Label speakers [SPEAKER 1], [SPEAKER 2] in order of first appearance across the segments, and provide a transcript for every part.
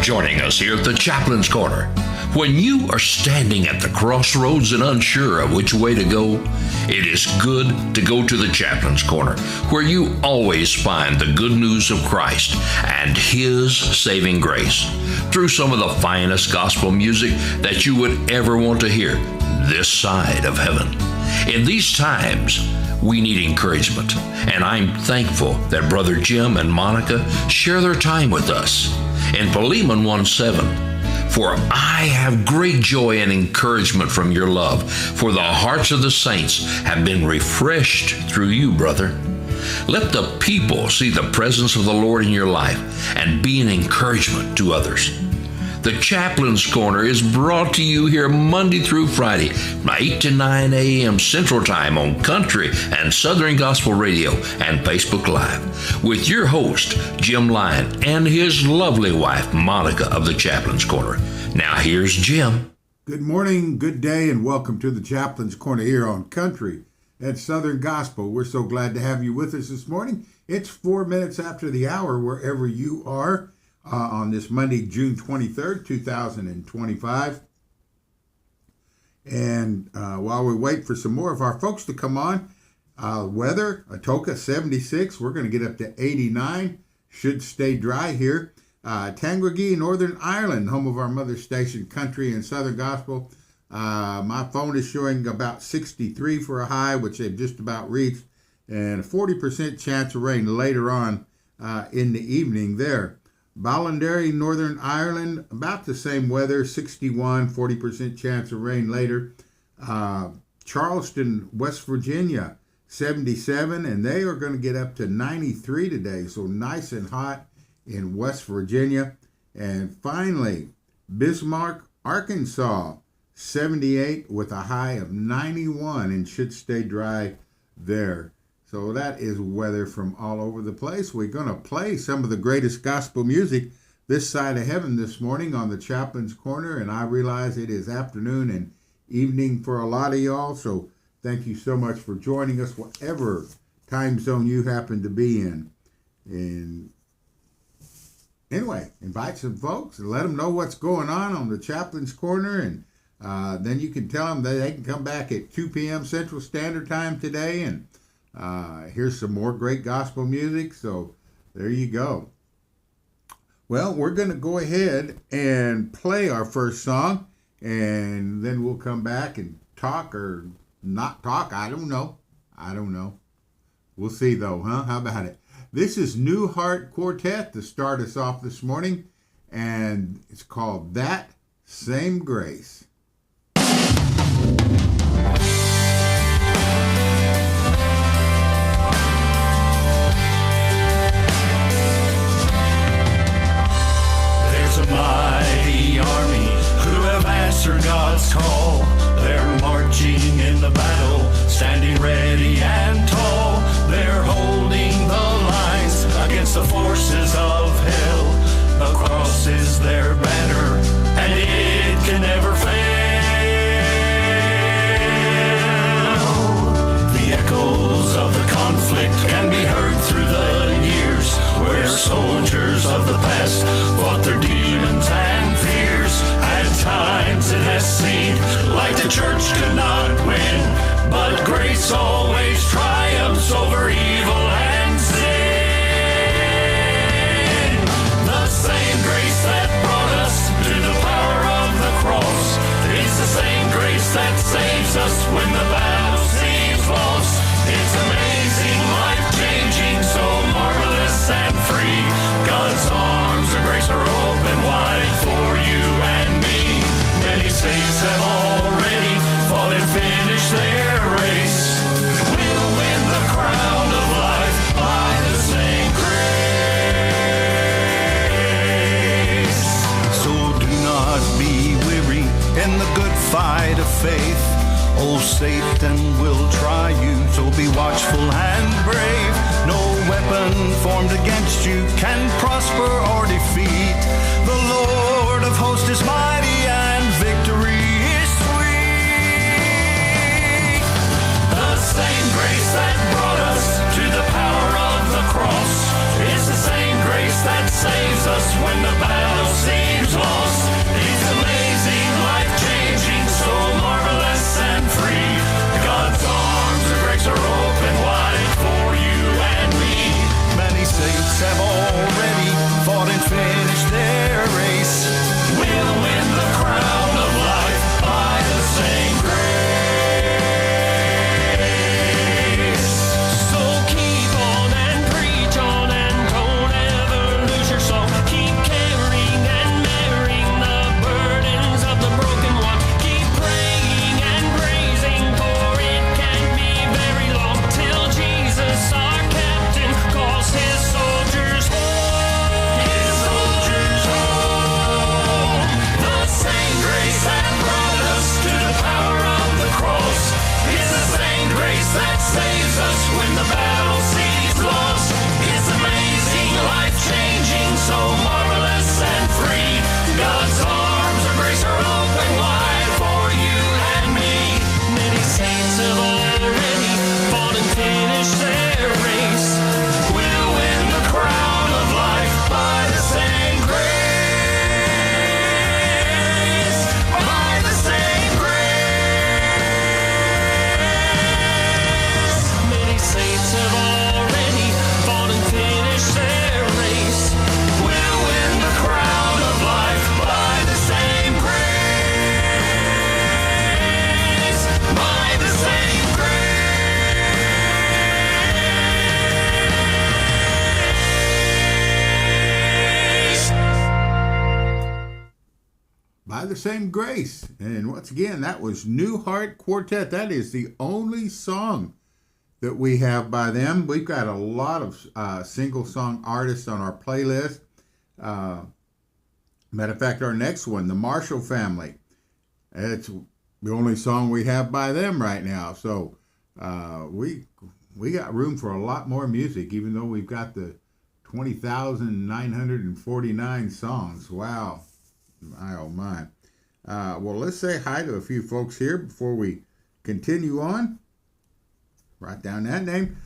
[SPEAKER 1] joining us here at the Chaplain's Corner. When you are standing at the crossroads and unsure of which way to go, it is good to go to the Chaplain's Corner, where you always find the good news of Christ and His saving grace through some of the finest gospel music that you would ever want to hear this side of heaven. In these times, we need encouragement, and I'm thankful that Brother Jim and Monica share their time with us. In Philemon 1:7, for I have great joy and encouragement from your love, for the hearts of the saints have been refreshed through you, brother. Let the people see the presence of the Lord in your life and be an encouragement to others. The Chaplain's Corner is brought to you here Monday through Friday from 8 to 9 a.m. Central Time on Country and Southern Gospel Radio and Facebook Live with your host, Jim Lyon, and his lovely wife, Monica of the Chaplain's Corner. Now here's Jim.
[SPEAKER 2] Good morning, good day, and welcome to the Chaplain's Corner here on Country and Southern Gospel. We're so glad to have you with us this morning. It's 4 minutes after the hour wherever you are. On this Monday, June 23rd, 2025. And while we wait for some more of our folks to come on, weather, Atoka 76, we're going to get up to 89, should stay dry here. Tangragee, Northern Ireland, home of our mother station, Country and Southern Gospel. My phone is showing about 63 for a high, which they've just about reached, and a 40% chance of rain later on in the evening there. Ballinderry, Northern Ireland, about the same weather, 61, 40% chance of rain later. Charleston, West Virginia, 77, and they are going to get up to 93 today, so nice and hot in West Virginia. And finally, Bismarck, Arkansas, 78 with a high of 91 and should stay dry there. So that is weather from all over the place. We're going to play some of the greatest gospel music this side of heaven this morning on the Chaplain's Corner. And I realize it is afternoon and evening for a lot of y'all. So thank you so much for joining us, whatever time zone you happen to be in. And anyway, invite some folks and let them know what's going on the Chaplain's Corner. And then you can tell them that they can come back at 2 p.m. Central Standard Time today and here's some more great gospel music, so there you go. Well, we're going to go ahead and play our first song, and then we'll come back and talk or not talk. I don't know. We'll see, though, huh? How about it? This is New Heart Quartet to start us off this morning, and it's called That Same Grace.
[SPEAKER 3] Mighty army who have answered God's call. They're marching in the battle, standing ready and tall. They're holding the lines against the forces of hell. The cross is their banner, and it can never fail. The echoes of the conflict can be heard through the years, where soldiers of the past fought their demons and fears. At times it has seemed like the church could not win, but grace always triumphs over evil and sin. The same grace that brought us to the power of the cross is the same grace that saves us when the battle seems lost. It's amazing, life-changing, so marvelous and free. God's arms of grace are open wide for you and me. Many saints have already fought and finished their race. We'll win the crown of life by the same grace. So do not be weary in the good fight of faith. Oh, Satan will try you, so be watchful and brave. No weapon formed against you can prosper or defeat. The Lord of hosts is mighty and victory is sweet. The same grace that brought us to the power of the cross is the same grace that saves us when the battle seems
[SPEAKER 2] Same Grace. And once again, that was New Heart Quartet. That is the only song that we have by them. We've got a lot of single song artists on our playlist. Matter of fact, our next one, the Marshall Family. It's the only song we have by them right now. So we got room for a lot more music, even though we've got the 20,949 songs. Wow. My, oh my. Well, let's say hi to a few folks here before we continue on. Write down that name.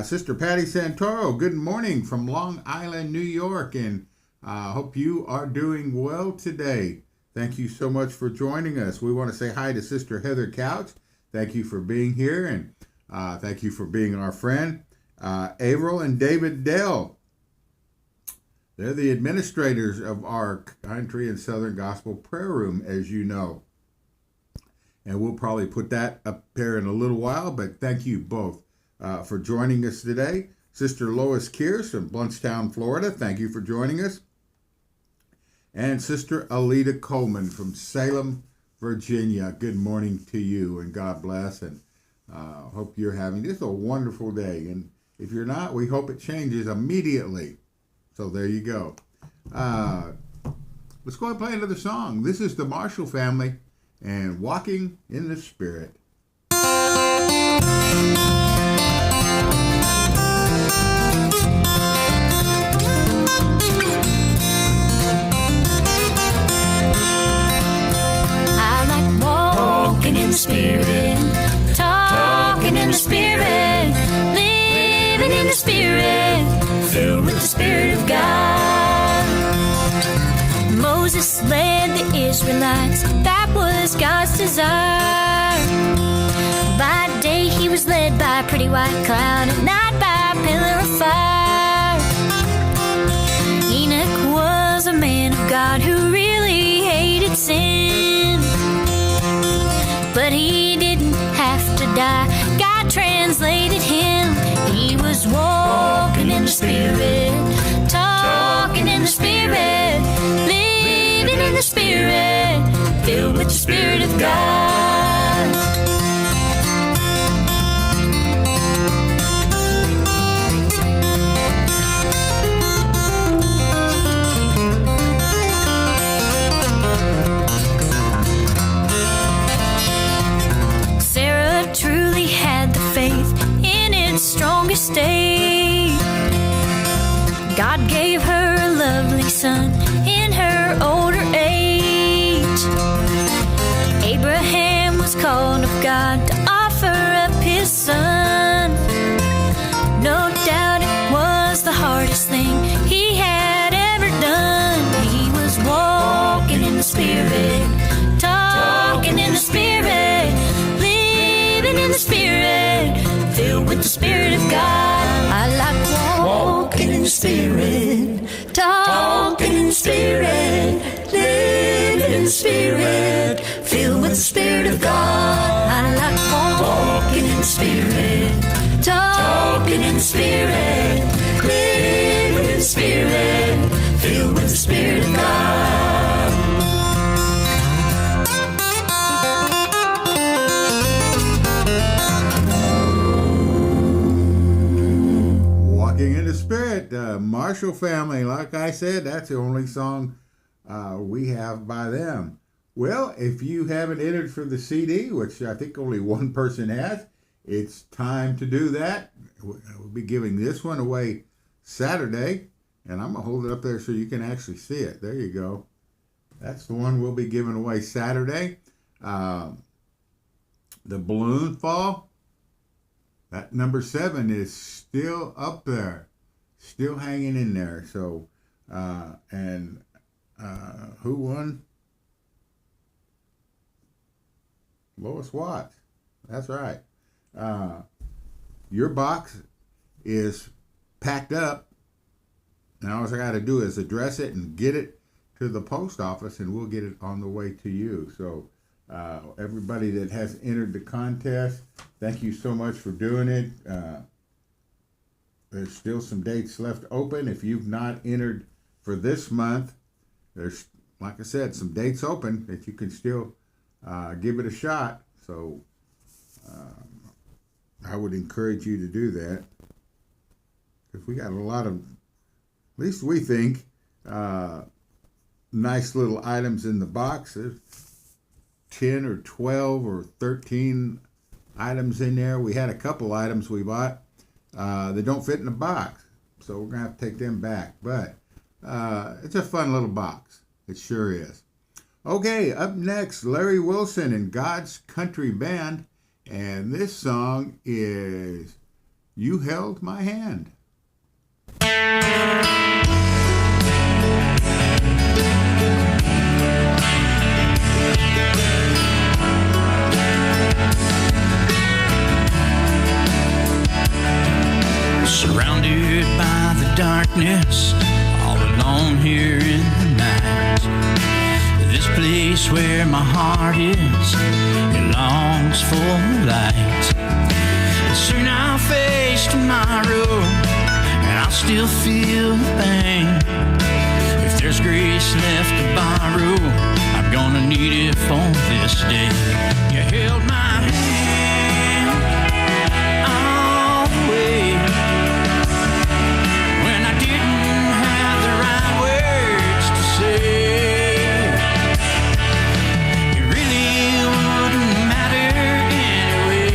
[SPEAKER 2] Sister Patty Santoro, good morning from Long Island, New York, and hope you are doing well today. Thank you so much for joining us. We want to say hi to Sister Heather Couch. Thank you for being here, and thank you for being our friend. Averill and David Dell. They're the administrators of our Country and Southern Gospel Prayer Room, as you know. And we'll probably put that up there in a little while, but thank you both for joining us today. Sister Lois Kears from Blountstown, Florida, thank you for joining us. And Sister Alita Coleman from Salem, Virginia, good morning to you, and God bless, and hope you're having just a wonderful day. And if you're not, we hope it changes immediately. So there you go. Let's go ahead and play another song. This is the Marshall Family and Walking in the Spirit.
[SPEAKER 4] I like walking in the Spirit, talking in the Spirit, living in the Spirit, filled with the Spirit of God. Moses led the Israelites, that was God's desire. By day he was led by a pretty white cloud, at night by a pillar of fire. Enoch was a man of God who really hated sin, but he didn't have to die. God translated him. He was walking in the Spirit, talking in the Spirit, living in the Spirit, filled with the Spirit of God. Sarah truly had the faith in its strongest state. God gave her a lovely son in her older age. Abraham was called of God to offer up his son. No doubt it was the hardest thing he had ever done. He was walking in the Spirit, talking in the Spirit, living in the Spirit, filled with the Spirit of God. I like walking in the Spirit, talking in the Spirit, living in the Spirit, filled with the Spirit of God. I like walking in the Spirit, talking in the Spirit, living in the Spirit, filled with the Spirit of God.
[SPEAKER 2] Walking in the Spirit, Marshall Family. Like I said, that's the only song we have by them. Well, if you haven't entered for the CD, which I think only one person has, it's time to do that. We'll be giving this one away Saturday, and I'm going to hold it up there so you can actually see it. There you go. That's the one we'll be giving away Saturday. The Balloon Fall, that number 7 is still up there, still hanging in there. So, who won? Lois Watts. That's right. Your box is packed up. Now all I got to do is address it and get it to the post office, and we'll get it on the way to you. So everybody that has entered the contest, thank you so much for doing it. There's still some dates left open. If you've not entered for this month, there's like I said, some dates open that you can still give it a shot. So I would encourage you to do that. Because we got a lot of, at least we think, nice little items in the box. There's 10 or 12 or 13 items in there. We had a couple items we bought that don't fit in the box. So we're going to have to take them back. But it's a fun little box. It sure is. Okay, up next, Larry Wilson and God's Country Band. And this song is You Held My Hand.
[SPEAKER 5] Surrounded by the darkness, all alone here in the night. This place where my heart is, it longs for light. Soon I'll face tomorrow, and I'll still feel the pain. If there's grace left to borrow, I'm gonna need it for this day. You held my hand all the way when I didn't have the right words to say. It really wouldn't matter anyway.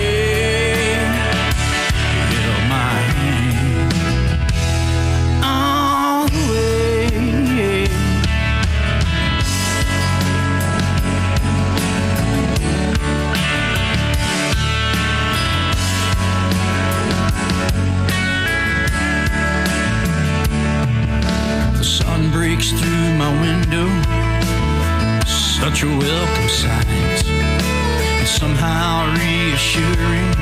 [SPEAKER 5] You held my hand all the way. The sun breaks through my window, such a welcome sight, and somehow reassuring,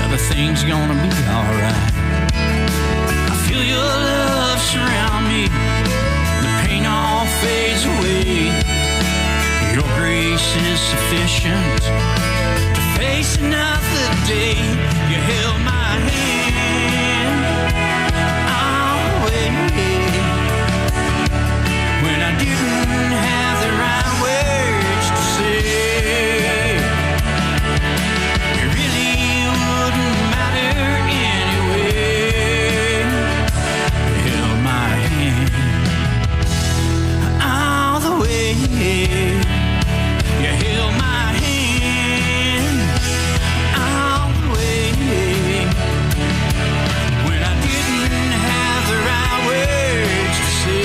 [SPEAKER 5] everything's gonna be alright. I feel your love surround me, the pain all fades away. Your grace is sufficient to face another day. You held my hand all the way when I didn't have the right words to say. It really wouldn't matter anyway. You held my hand all the way. You held my hand all the way when I didn't have the right words to say.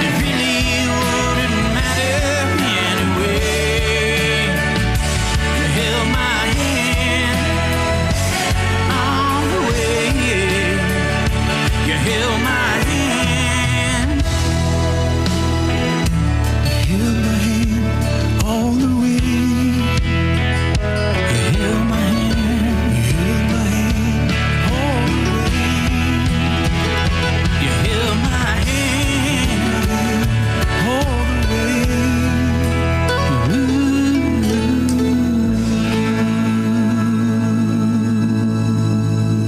[SPEAKER 5] It really wouldn't matter anyway. You held my hand all the way. You held my hand. You held my hand all the way. You held my hand. You held my hand all the way. You held my hand all the way.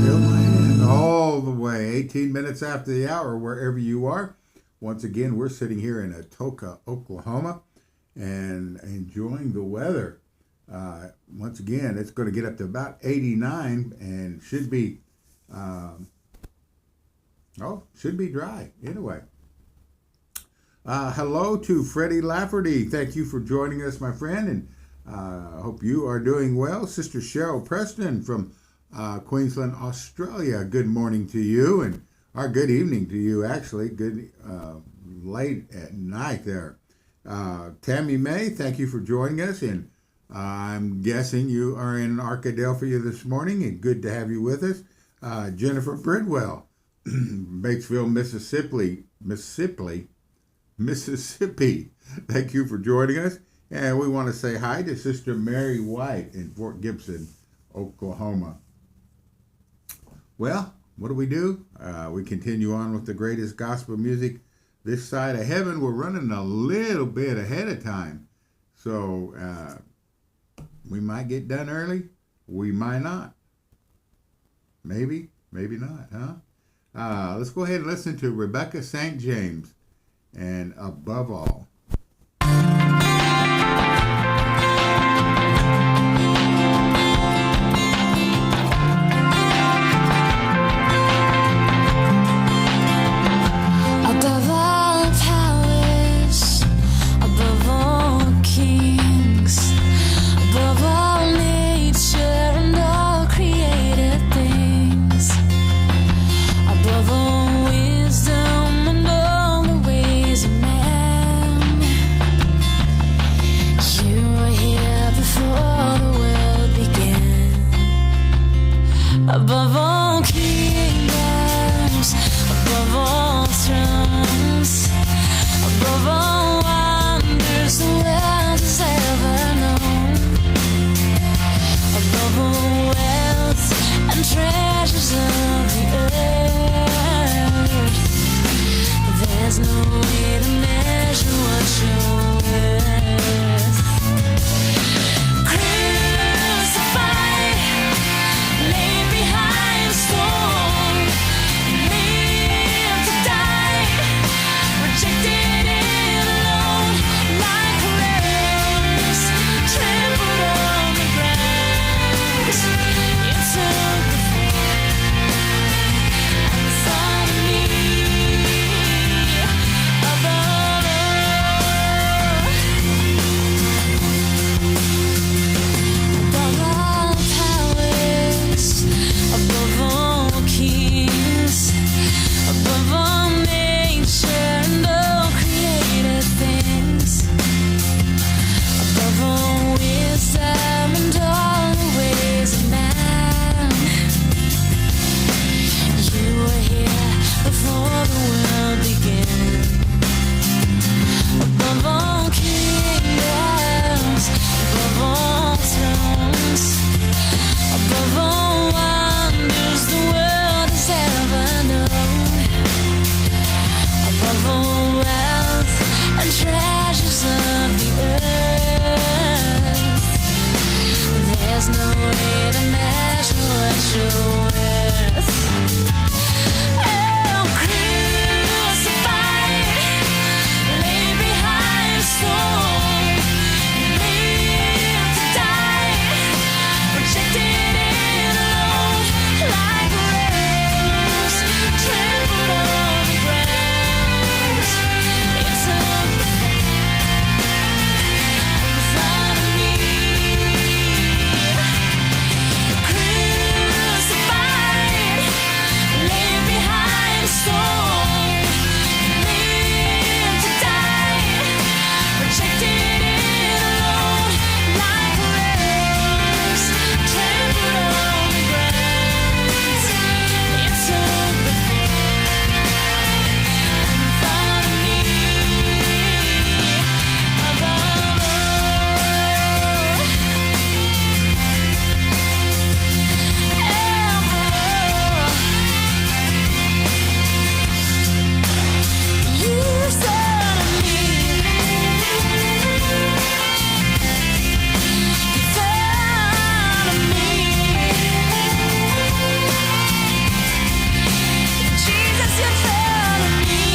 [SPEAKER 2] Held my hand all the way. 18 minutes after the hour, wherever you are. Once again, we're sitting here in Atoka, Oklahoma, and enjoying the weather. Once again, it's going to get up to about 89 and should be dry anyway. Hello to Freddie Lafferty. Thank you for joining us, my friend, and I hope you are doing well. Sister Cheryl Preston from Queensland, Australia. Good morning to you, and or good evening to you, actually. Good late at night there. Tammy May, thank you for joining us, and I'm guessing you are in Arkadelphia this morning, and good to have you with us. Jennifer Bridwell, Batesville, Mississippi. Thank you for joining us. And we want to say hi to Sister Mary White in Fort Gibson, Oklahoma. Well, what do? We continue on with the greatest gospel music this side of heaven. We're running a little bit ahead of time. So we might get done early. We might not. Maybe not, huh? Let's go ahead and listen to Rebecca St. James and Above All.
[SPEAKER 4] Above all powers, above all kings, above all nature and all created things, above all wisdom and all the ways of man, you were here before the world began. Above all kingdoms, above all thrones, above all wonders the world has ever known, above all wealth and treasures of the earth, there's no way to measure what you're worth. Crucified, laid behind a stone, lived to die, rejected and alone, like a rose, trampled on the ground. You took the fall and thought of me above all powers, above all kings, above all nature and all created things, above all wisdom and all the ways of man, you were here before the world began. Above all kingdoms, above all thrones, above all wonders the world has ever known, above all wealth and treasures of the earth, there's no way to measure what you're worth. Oh, crucified, laid behind a stone, lived to die, rejected and alone, like a rose, trampled on the ground. You took the fall and thought of me. Crucified, laid behind a stone, lived to die, rejected and alone, like a rose, trampled on the ground. You took the fall and thought of me above all. You thought of me. You thought of me. Jesus, you thought of me.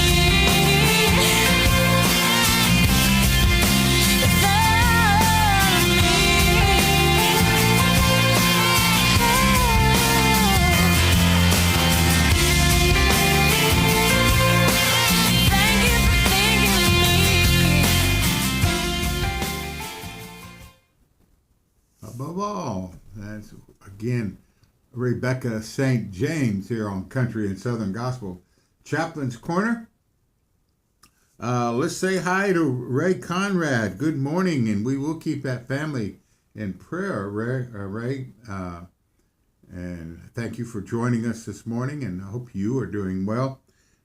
[SPEAKER 4] You thought of me. Thank you for thinking of me.
[SPEAKER 2] Above All. That's, again, Rebecca St. James here on Country and Southern Gospel Chaplain's Corner. Let's say hi to Ray Conrad. Good morning, and we will keep that family in prayer, Ray. And thank you for joining us this morning, and I hope you are doing well.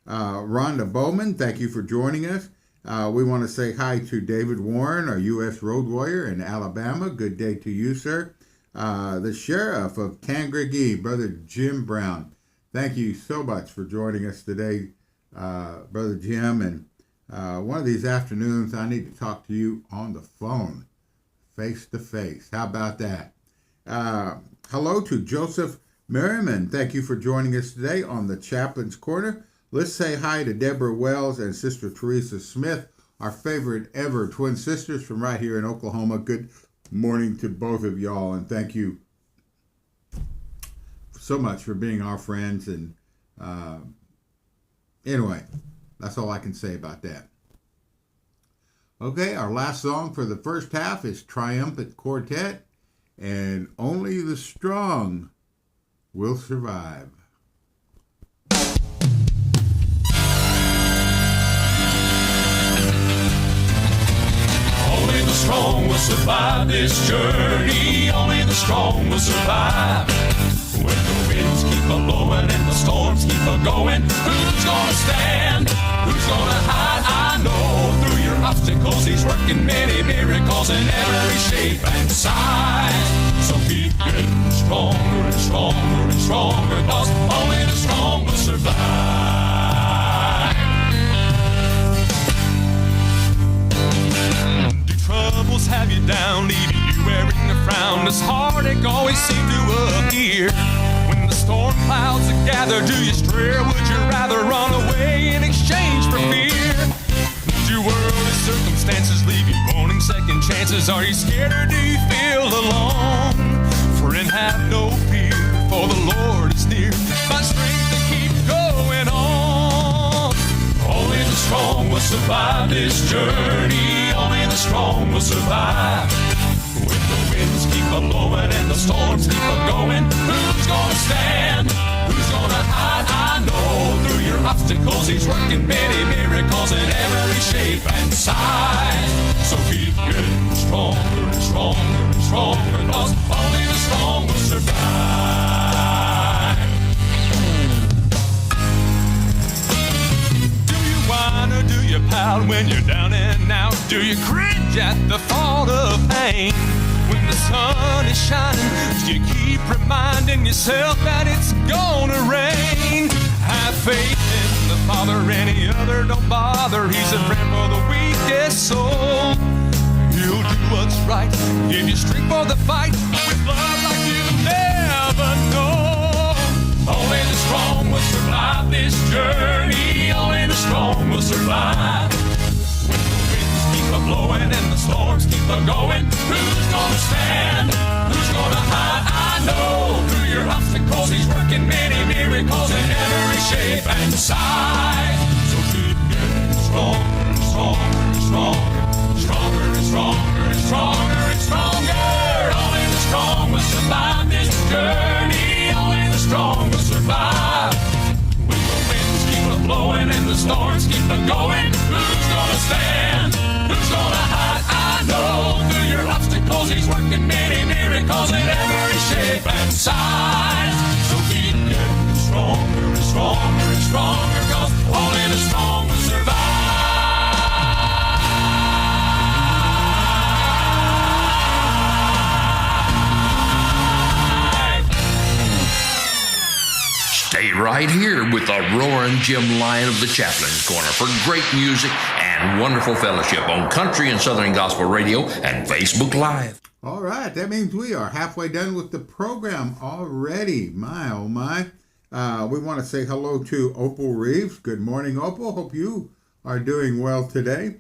[SPEAKER 2] Rhonda Bowman, thank you for joining us. We want to say hi to David Warren, our U.S. road warrior in Alabama. Good day to you, sir. The sheriff of Tangragee, Brother Jim Brown. Thank you so much for joining us today, Brother Jim. And one of these afternoons, I need to talk to you on the phone, face to face. How about that? Hello to Joseph Merriman. Thank you for joining us today on the Chaplain's Corner. Let's say hi to Deborah Wells and Sister Teresa Smith, our favorite ever twin sisters from right here in Oklahoma. Good morning to both of y'all, and thank you so much for being our friends. And anyway, that's all I can say about that. Okay, our last song for the first half is Triumphant Quartet, and Only the Strong Will Survive.
[SPEAKER 3] Only the strong will survive this journey. Only the strong will survive. When the winds keep a-blowing and the storms keep a-going, who's gonna stand? Who's gonna hide? I know through your obstacles he's working many miracles in every shape and size. So keep getting stronger and stronger and stronger, 'cause only the strong will survive. Do troubles have you down, leaving you wearing a frown? Does heartache always seem to appear? When the storm clouds are gathered, do you stray, or would you rather run away in exchange for fear? Do worldly circumstances leave you wanting second chances? Are you scared or do you feel alone? Friend, have no fear, for the Lord is near. Find strength to keep going on. Only the strong will survive this journey. Only the strong will survive. When the winds keep a-blowing and the storms keep a-going, who's gonna stand? Who's gonna hide? I know through your obstacles he's working many miracles in every shape and size. So keep getting stronger and stronger and stronger, 'cause only the strong will survive. Do you whine or do you pout when you're down and out? Do you cringe at the thought of pain? When the sun is shining, do you keep reminding yourself that it's gonna rain? Have faith in the Father, any other don't bother. He's a friend for the weakest soul. He'll do what's right, give you strength for the fight, with love like you've never known. Only the strong will survive this journey. Only the strong will survive. When the winds keep a-blowing and the storms keep a-going, who's gonna stand? Who's gonna hide? I know through your obstacles he's working many miracles in every shape and size. So keep getting stronger and stronger and stronger, stronger and stronger and stronger and stronger. Only the strong will survive this journey. Only the strong will survive. When the winds keep a-blowing and the storms keep a-going, who's gonna stand? Who's gonna hide? I know through your obstacles he's working many miracles in every shape and size. So keep getting stronger and stronger and stronger, 'cause only the strong will survive.
[SPEAKER 1] Stay right here with the roaring Jim Lyon of the Chaplain's Corner for great music and wonderful fellowship on Country and Southern Gospel Radio and Facebook Live.
[SPEAKER 2] All right, that means we are halfway done with the program already. My, oh my. We want to say hello to Opal Reeves. Good morning, Opal. Hope you are doing well today.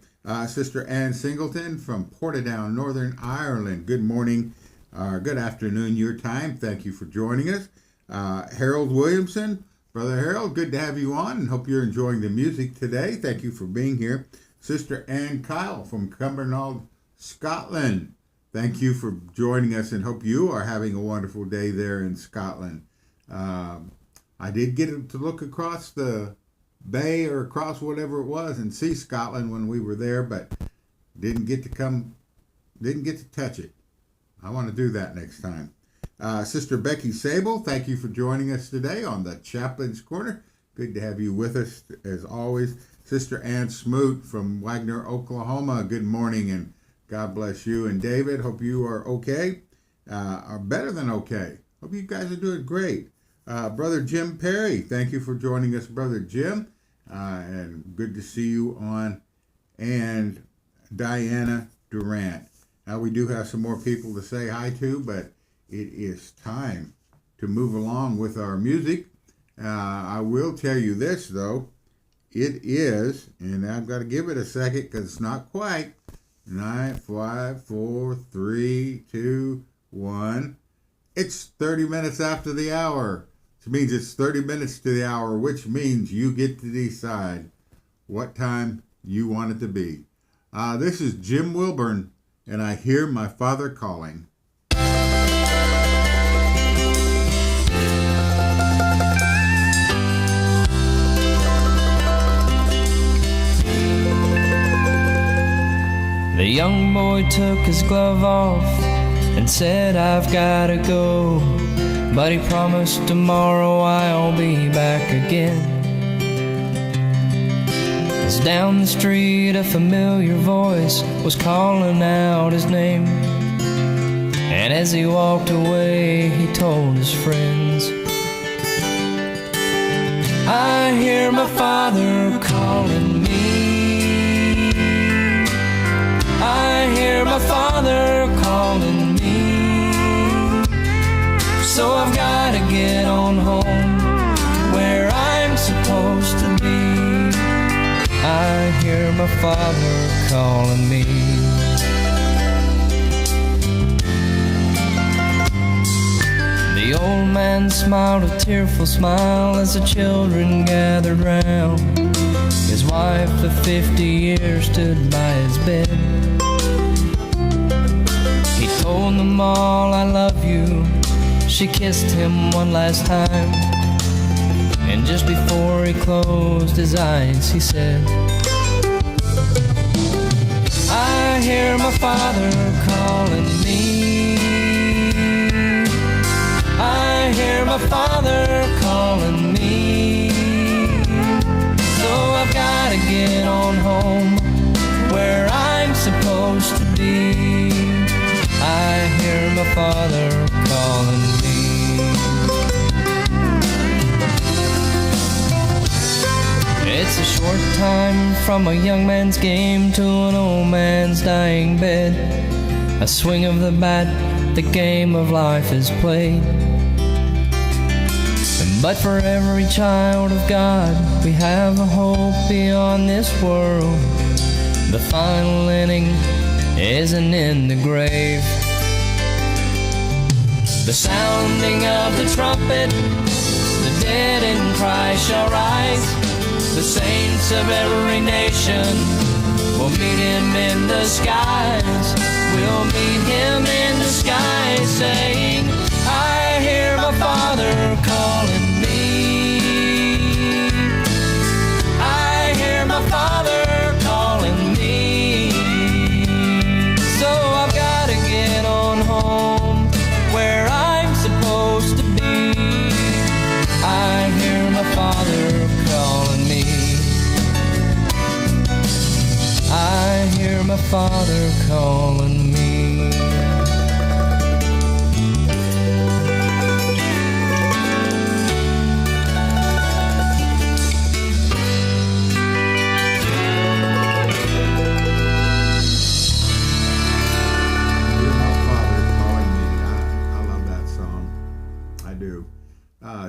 [SPEAKER 2] Sister Ann Singleton from Portadown, Northern Ireland. Good morning, good afternoon your time. Thank you for joining us. Harold Williamson, Brother Harold, good to have you on and hope you're enjoying the music today. Thank you for being here. Sister Ann Kyle from Cumbernauld, Scotland. Thank you for joining us and hope you are having a wonderful day there in Scotland. I did get to look across the bay or across whatever it was and see Scotland when we were there, but didn't get to touch it. I want to do that next time. Sister Becky Sable, thank you for joining us today on the Chaplain's Corner. Good to have you with us as always. Sister Ann Smoot from Wagner, Oklahoma, good morning and God bless you. And David, hope you are okay, or better than okay. Hope you guys are doing great. Brother Jim Perry, thank you for joining us, Brother Jim. And good to see you on. And Diana Durant. Now we do have some more people to say hi to, but it is time to move along with our music. I will tell you this, though. it is, and I've got to give it a second because it's not quite. 9, 5, 4, 3, 2, 1. It's 30 minutes after the hour. Which means it's 30 minutes to the hour, which means you get to decide what time you want it to be. This is Jim Wilburn, and I hear my father calling.
[SPEAKER 6] The young boy took his glove off and said, I've gotta go. But he promised tomorrow I'll be back again. As down the street a familiar voice was calling out his name. And as he walked away he told his friends, I hear my father calling me. I hear my father calling me. So I've gotta get on home where I'm supposed to be. I hear my father calling me. The old man smiled a tearful smile as the children gathered round. His wife of 50 years stood by his bed. He told them all, I love you. She kissed him one last time, and just before he closed his eyes he said, I hear my father calling me. I hear my father calling me. So I've gotta get on home where I'm supposed to be. I hear my father calling me. It's a short time from a young man's game to an old man's dying bed. A swing of the bat, the game of life is played. But for every child of God, we have a hope beyond this world. The final inning isn't in the grave. The sounding of the trumpet, the dead in Christ shall rise. The saints of every nation will meet him in the skies. We'll meet him in the skies saying, I hear my father calling me. I hear my father calling me. So I've gotta get on home where I'm supposed to be. I hear my father calling me. I hear my father calling me.
[SPEAKER 2] I love that song. I do.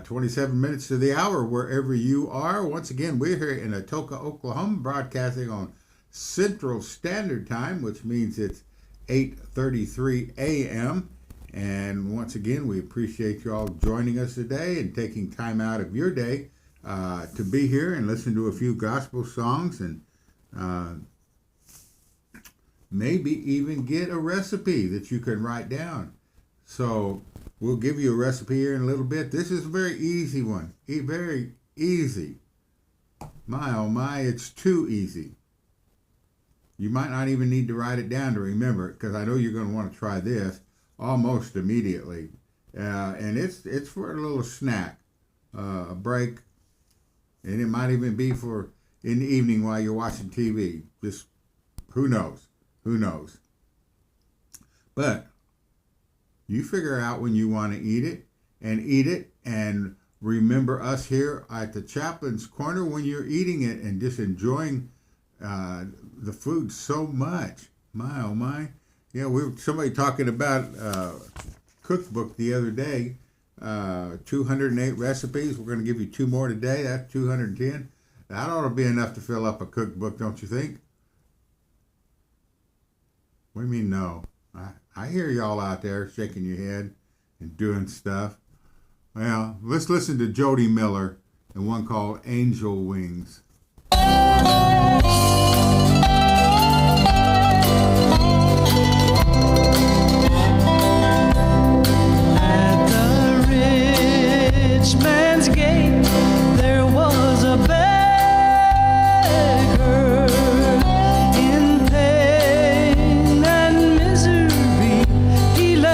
[SPEAKER 2] 27 minutes to the hour wherever you are. Once again, we're here in Atoka, Oklahoma, broadcasting on Central Standard Time, which means it's 8:33 a.m. And once again, we appreciate you all joining us today and taking time out of your day to be here and listen to a few gospel songs and maybe even get a recipe that you can write down. So we'll give you a recipe here in a little bit. This is a very easy one. Very easy. My, oh my, it's too easy. You might not even need to write it down to remember it, because I know you're going to want to try this almost immediately. And it's for a little snack, a break, and it might even be for in the evening while you're watching TV. Just who knows? Who knows? But you figure out when you want to eat it, and remember us here at the Chaplain's Corner when you're eating it and just enjoying the food so much. My, oh my. Yeah, somebody talking about cookbook the other day, 208 recipes. We're going to give you 2 more today. That's 210. That ought to be enough to fill up a cookbook, don't you think? What do you mean, no? I hear y'all out there shaking your head and doing stuff. Well, let's listen to Jody Miller and one called Angel Wings.
[SPEAKER 7] At the rich man's gate, there was a beggar in pain and misery. He lay,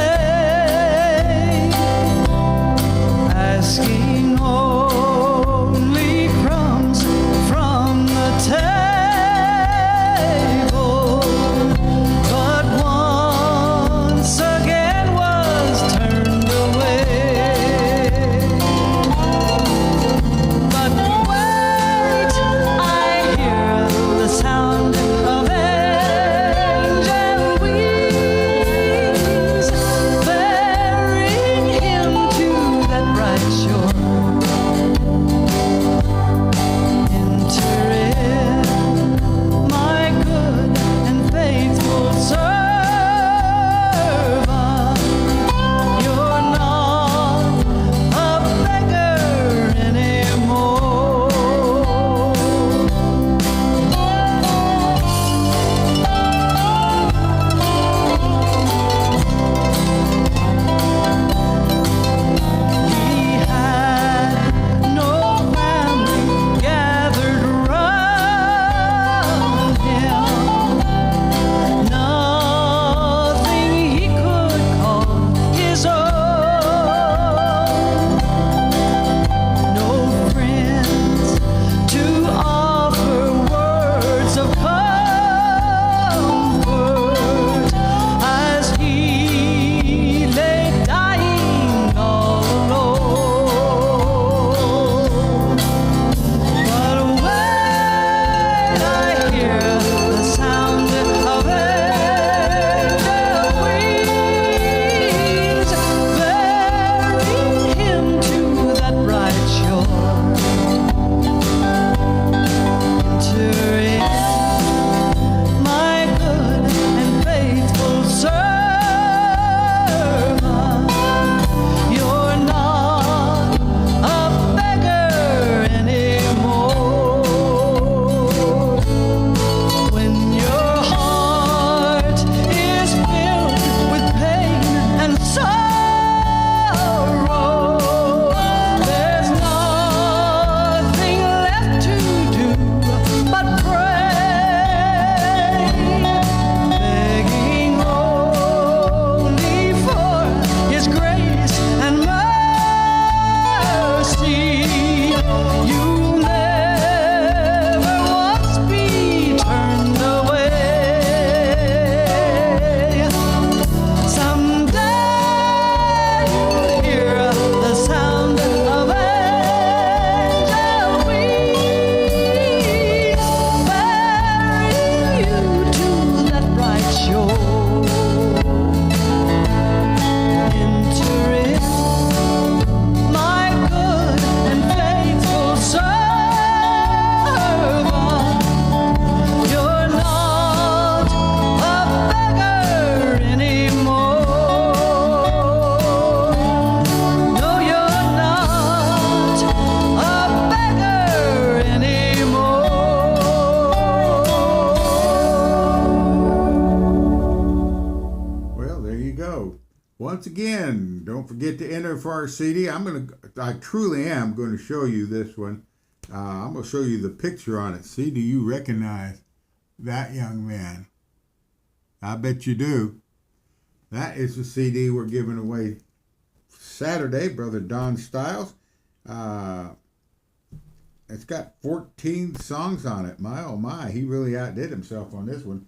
[SPEAKER 7] asking only crumbs from the table, but once again was turned away. But wait, I hear the sound of angel wings, bearing him to that bright shore. Enter in, my good and faithful servant. You're not a beggar anymore. He had no family gathered round him, nothing he could call his own, no friends to offer words of comfort as he lay dying all alone. But when I hear the sound of angel wings, bearing him to that bright shore, enter in, my good and faithful servant. You're not a beggar anymore. When your heart is filled with pain and sorrow, there's nothing left to do but pray, begging only for His grace and mercy. You'll never once be turned away. Someday you'll hear the sound of angel wings, bearing you to that bright shore. Enter in, my good and faithful servant. You're not a beggar anymore. No, you're not a beggar anymore.
[SPEAKER 2] Well, there you go. Once again, don't forget to enter for our CD. I truly am going to show you this one. I'm going to show you the picture on it. See, do you recognize that young man? I bet you do. That is the CD we're giving away Saturday, Brother Don Stiles. It's got 14 songs on it. My, oh my, he really outdid himself on this one.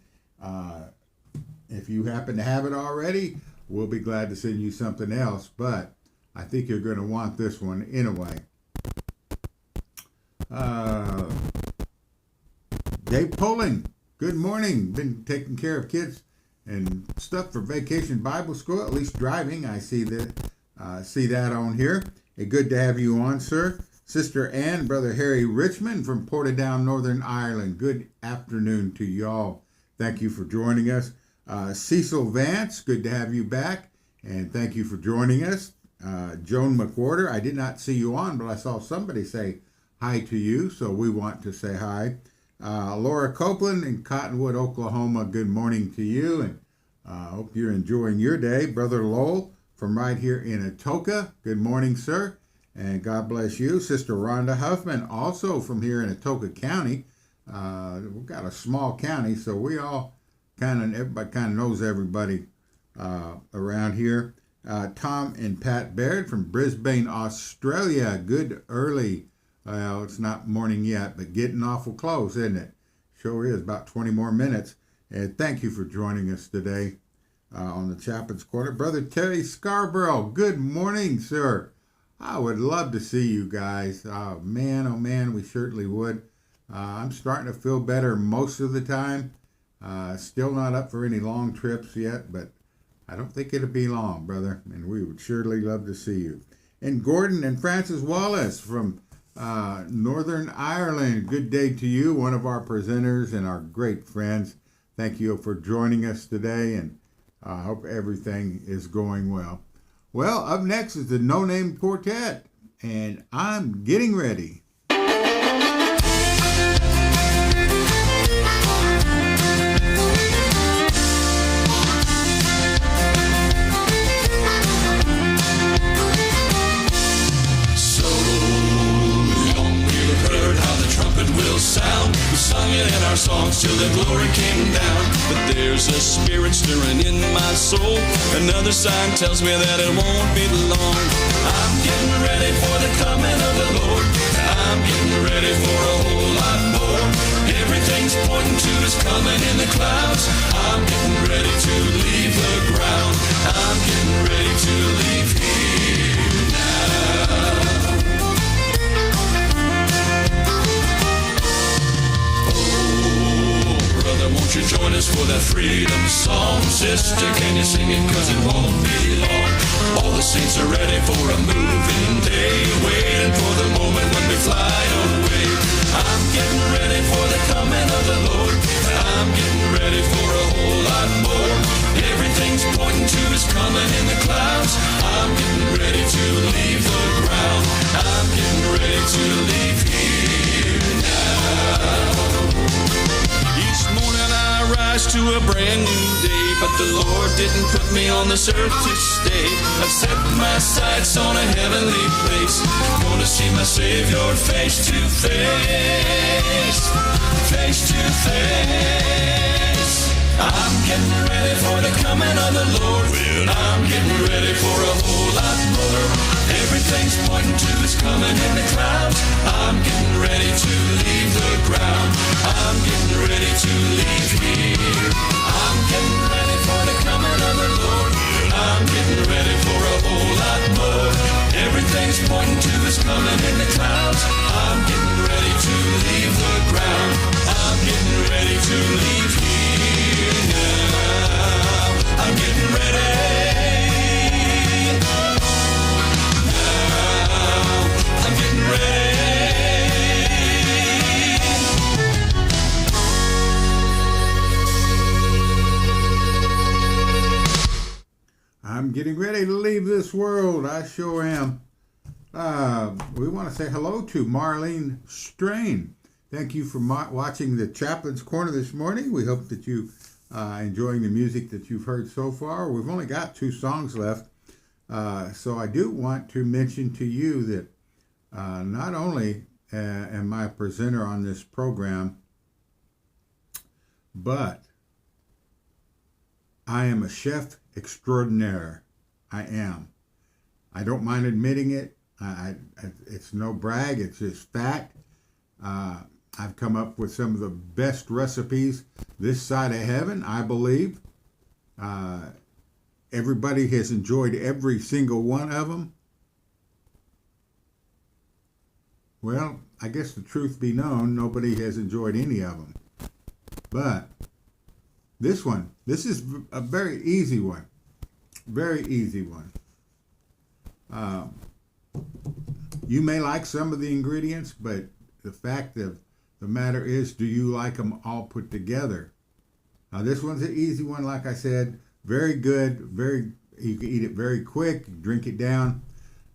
[SPEAKER 2] If you happen to have it already, we'll be glad to send you something else, but I think you're going to want this one anyway. Dave Poling, good morning. Been taking care of kids and stuff for Vacation Bible School, at least driving. I see that on here. Good to have you on, sir. Sister Ann, Brother Harry Richmond from Portadown, Northern Ireland. Good afternoon to y'all. Thank you for joining us. Cecil Vance, good to have you back, and thank you for joining us. Joan McWhorter, I did not see you on, but I saw somebody say hi to you, so we want to say hi. Laura Copeland in Cottonwood, Oklahoma, good morning to you, and hope you're enjoying your day. Brother Lowell from right here in Atoka, good morning, sir, and God bless you. Sister Rhonda Huffman, also from here in Atoka County. We've got a small county, so we all everybody kind of knows everybody around here. Tom and Pat Baird from Brisbane, Australia. Good early. Well, it's not morning yet, but getting awful close, isn't it? Sure is. About 20 more minutes. And thank you for joining us today on the Chaplain's Corner. Brother Terry Scarborough, good morning, sir. I would love to see you guys. Oh, man, we certainly would. I'm starting to feel better most of the time. Still not up for any long trips yet, but I don't think it'll be long, brother, and we would surely love to see you. And Gordon and Francis Wallace from Northern Ireland, good day to you, one of our presenters and our great friends. Thank you for joining us today, and I hope everything is going well. Well, up next is the No Name Quartet, and I'm getting ready.
[SPEAKER 3] Sound. We sung it in our songs till the glory came down. But there's a spirit stirring in my soul. Another sign tells me that it won't be long. I'm getting ready for the coming of the Lord. I'm getting ready for a whole lot more. Everything's pointing to his coming in the clouds. I'm getting ready to leave the ground. I'm getting ready to leave here now. Won't you join us for that freedom song? Sister, can you sing it? Cause it won't be long. All the saints are ready for a moving day, waiting for the moment when we fly away. I'm getting ready for the coming of the Lord. I'm getting ready for a whole lot more. Everything's pointing to his coming in the clouds. I'm getting ready to leave the ground. I'm getting ready to leave here now. Each morning I rise to a brand new day, but the Lord didn't put me on this earth to stay. I've set my sights on a heavenly place. Gonna see my Savior face to face. Face to face. I'm getting ready for the coming of the Lord. I'm getting ready for a whole lot more. Everything's pointing to his coming in the clouds. I'm getting ready to leave the ground. I'm getting ready to leave here. I'm getting ready for the coming of the Lord. I'm getting ready for a whole lot more. Everything's pointing to his coming in the clouds. I'm getting ready to leave the ground. I'm getting ready to leave here now. I'm getting ready. I'm getting ready.
[SPEAKER 2] I'm getting ready to leave this world. I sure am. We want to say hello to Marlene Strain. Thank you for watching the Chaplain's Corner this morning. We hope that you enjoying the music that you've heard so far. We've only got 2 songs left. So I do want to mention to you that not only am I a presenter on this program, but I am a chef extraordinaire. I am. I don't mind admitting it. It's no brag. It's just fact. I've come up with some of the best recipes this side of heaven, I believe. Everybody has enjoyed every single one of them. Well, I guess the truth be known, nobody has enjoyed any of them. But this is a very easy one. Very easy one. You may like some of the ingredients, but the fact of the matter is, do you like them all put together? Now this one's an easy one, like I said, very good, you can eat it very quick, drink it down.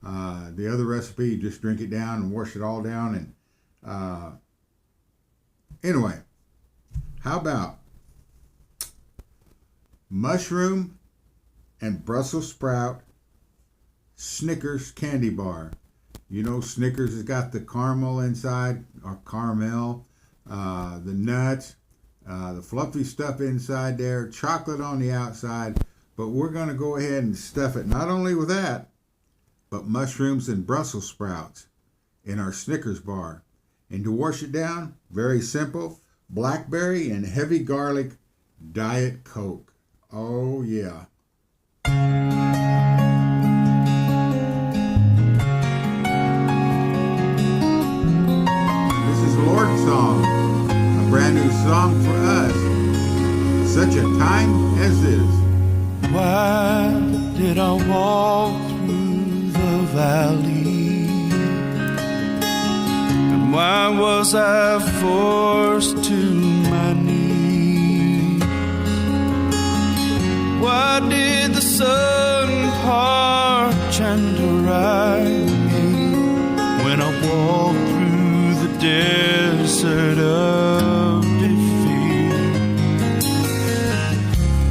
[SPEAKER 2] The other recipe, you just drink it down and wash it all down. And anyway, how about mushroom and Brussels sprout Snickers candy bar? You know, Snickers has got the caramel inside, or caramel, the nuts, the fluffy stuff inside there, chocolate on the outside. But we're going to go ahead and stuff it not only with that, but mushrooms and Brussels sprouts in our Snickers bar. And to wash it down, very simple, blackberry and heavy garlic Diet Coke. Oh yeah. This is Lord's song, a brand new song for us. Such a time as this.
[SPEAKER 8] Why did I walk through the valley? And why was I forced to my knees? Why did the sun parch and arise when I walked through the desert of defeat?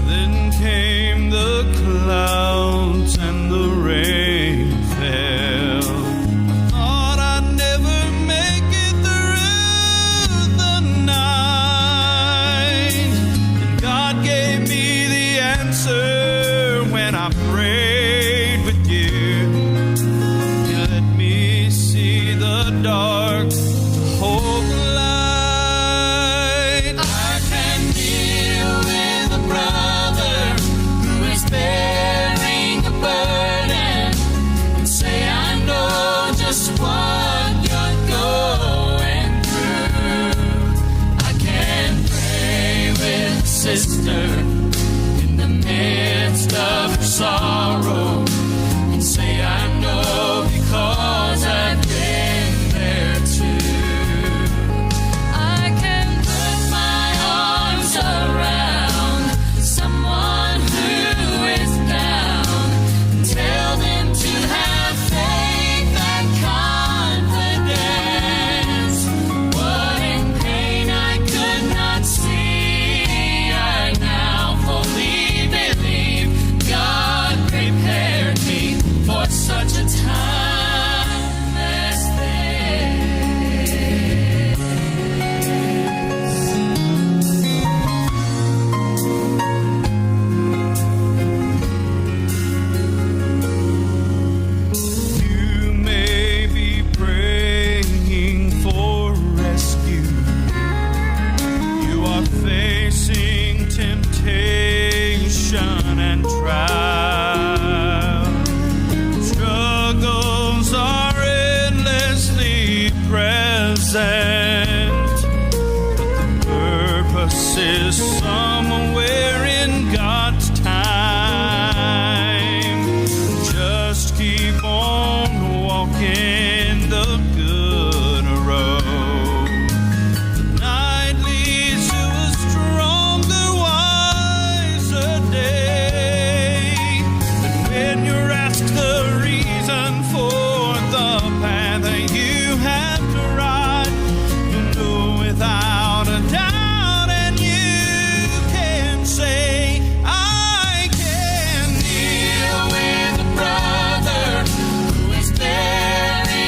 [SPEAKER 8] Then came the clouds and the rain fell. I thought I'd never make it through the night, and God gave me the answer when I prayed with you. He let me see the dark to hold the light.
[SPEAKER 6] I can deal with a brother who is bearing a burden and say, I know just what you're going through. I can pray with a sister in the midst of her sorrow and say, I know because I've been there too. I can put my arms around someone who is down and tell them to have faith and confidence. What in pain I could not see, I now fully believe God prepared me for such a time as this.
[SPEAKER 8] You may be praying for rescue. You are facing temptation and trial. Struggles are endlessly present, but the purpose is somewhere in God's time. Just keep on walking the good road. The night leads to a stronger, wiser day. And when you're asked the reason for the path that you have to ride, you know without a doubt, and you can say, I can
[SPEAKER 6] Deal with a brother who is bearing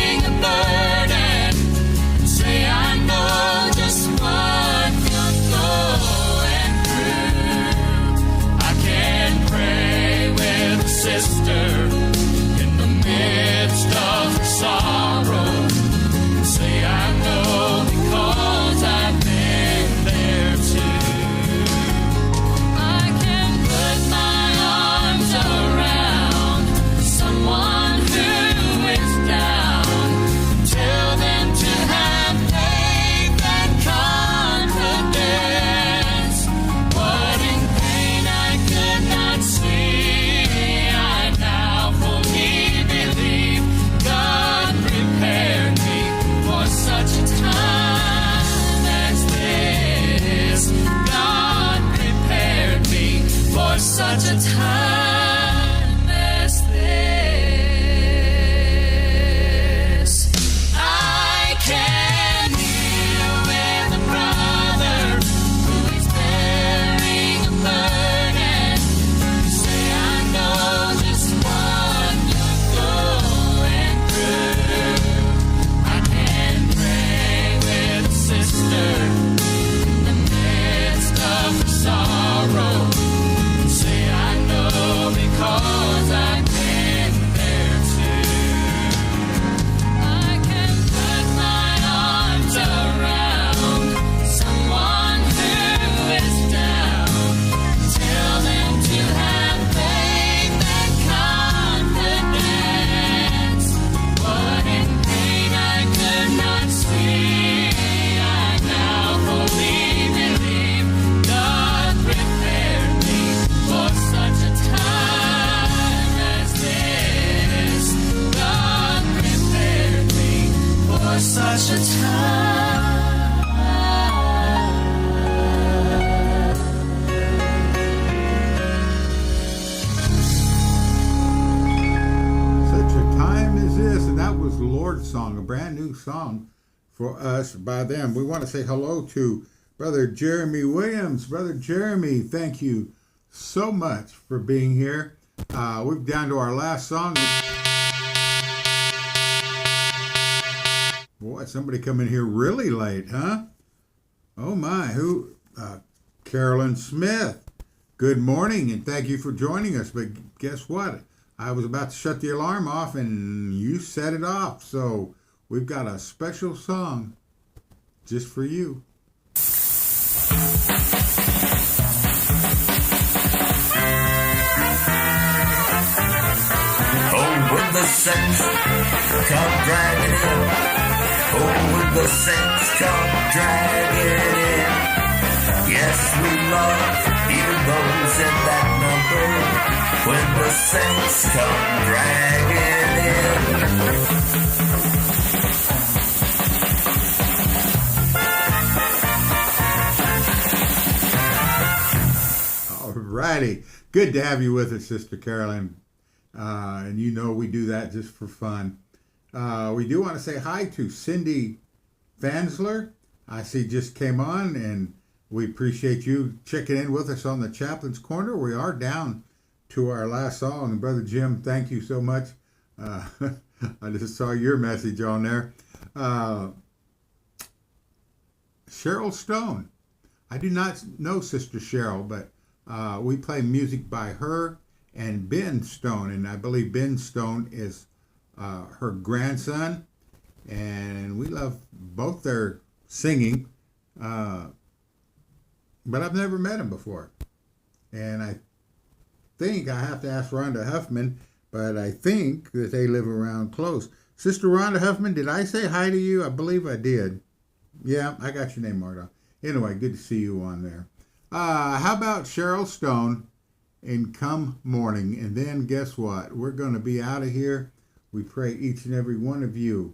[SPEAKER 6] such a time.
[SPEAKER 2] Such a time as this, and that was Lord's Song, a brand new song for us by them. We want to say hello to Brother Jeremy Williams. Brother Jeremy, thank you so much for being here. We're down to our last song. Boy, somebody come in here really late, huh? Oh my, who? Carolyn Smith. Good morning, and thank you for joining us. But guess what? I was about to shut the alarm off, and you set it off. So we've got a special song just for you.
[SPEAKER 3] Oh, when the saints come dragging in. Oh, when the saints come dragging in. Yes, we love even those in that number. When the saints come dragging in.
[SPEAKER 2] All righty. Good to have you with us, Sister Carolyn. And you know we do that just for fun. We do want to say hi to Cindy Fansler. I see just came on, and we appreciate you checking in with us on the Chaplain's Corner. We are down to our last song. And Brother Jim, thank you so much. I just saw your message on there. Cheryl Stone. I do not know Sister Cheryl, but we play music by her and Ben Stone, and I believe Ben Stone is her grandson, and we love both their singing, but I've never met him before, and I think I have to ask Rhonda Huffman, but I think that they live around close. Sister Rhonda Huffman, did I say hi to you? I believe I did. Yeah, I got your name marked on. Anyway, good to see you on there. How about Cheryl Stone in Come Morning? And then guess what? We're going to be out of here. We pray each and every one of you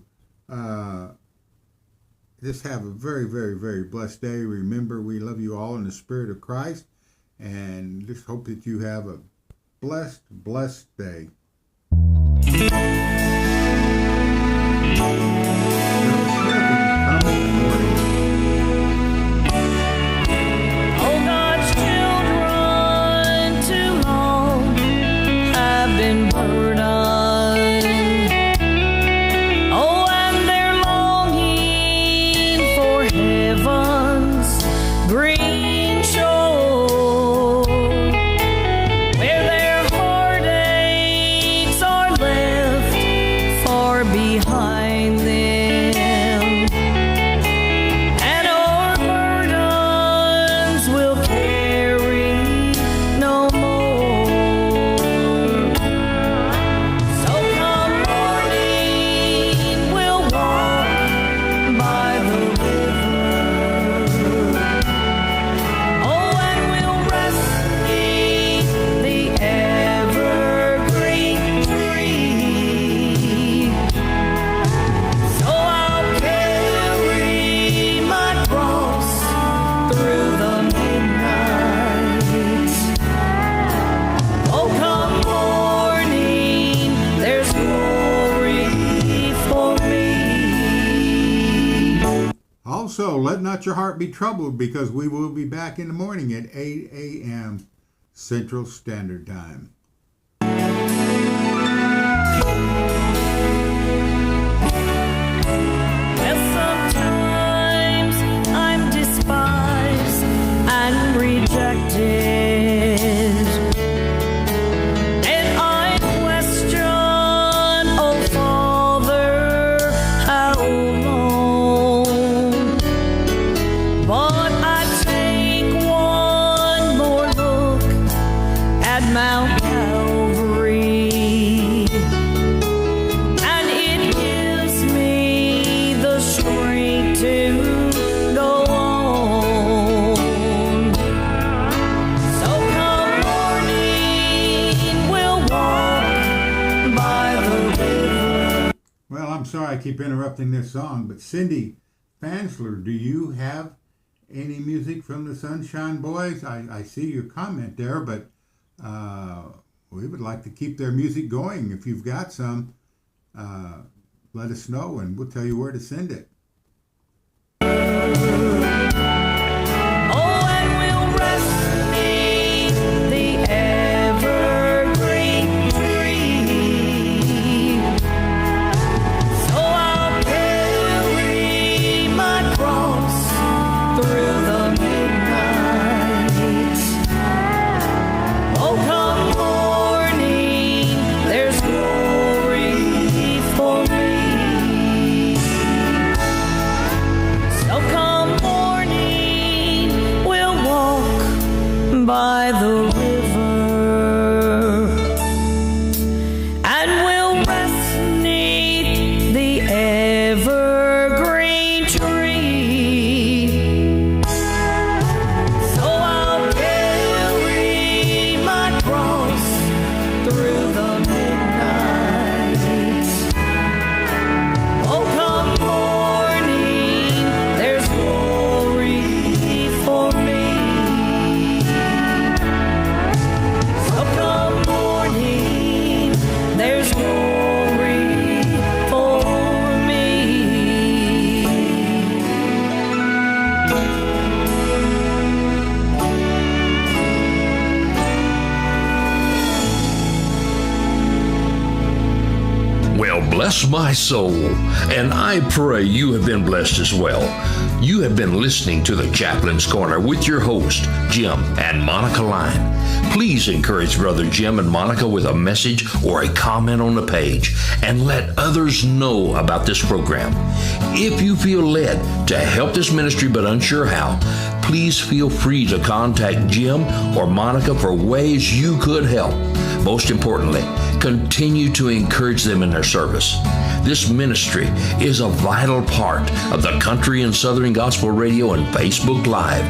[SPEAKER 2] just have a very, very, very blessed day. Remember, we love you all in the Spirit of Christ, and just hope that you have a blessed, blessed day. Also, let not your heart be troubled, because we will be back in the morning at 8 a.m. Central Standard Time.
[SPEAKER 4] Well, sometimes I'm despised and rejected. Mount
[SPEAKER 2] Well, I'm sorry I keep interrupting this song, but Cindy Fansler, do you have any music from the Sunshine Boys? I see your comment there, but we would like to keep their music going. If you've got some, let us know and we'll tell you where to send it.
[SPEAKER 6] By the river, and we'll rest 'neath the evergreen tree. So I'll carry my cross through the midnight. Oh, come morning, there's glory for me.
[SPEAKER 1] Bless my soul, and I pray you have been blessed as well. You have been listening to the Chaplain's Corner with your host, Jim and Monica Lyon. Please encourage Brother Jim and Monica with a message or a comment on the page, and let others know about this program. If you feel led to help this ministry but unsure how, please feel free to contact Jim or Monica for ways you could help. Most importantly, continue to encourage them in their service. This ministry is a vital part of the Country and Southern Gospel Radio and Facebook Live.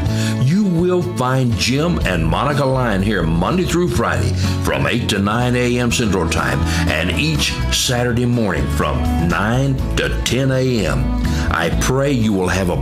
[SPEAKER 1] You will find Jim and Monica Lyon here Monday through Friday from 8 to 9 a.m. Central Time, and each Saturday morning from 9 to 10 a.m. I pray you will have a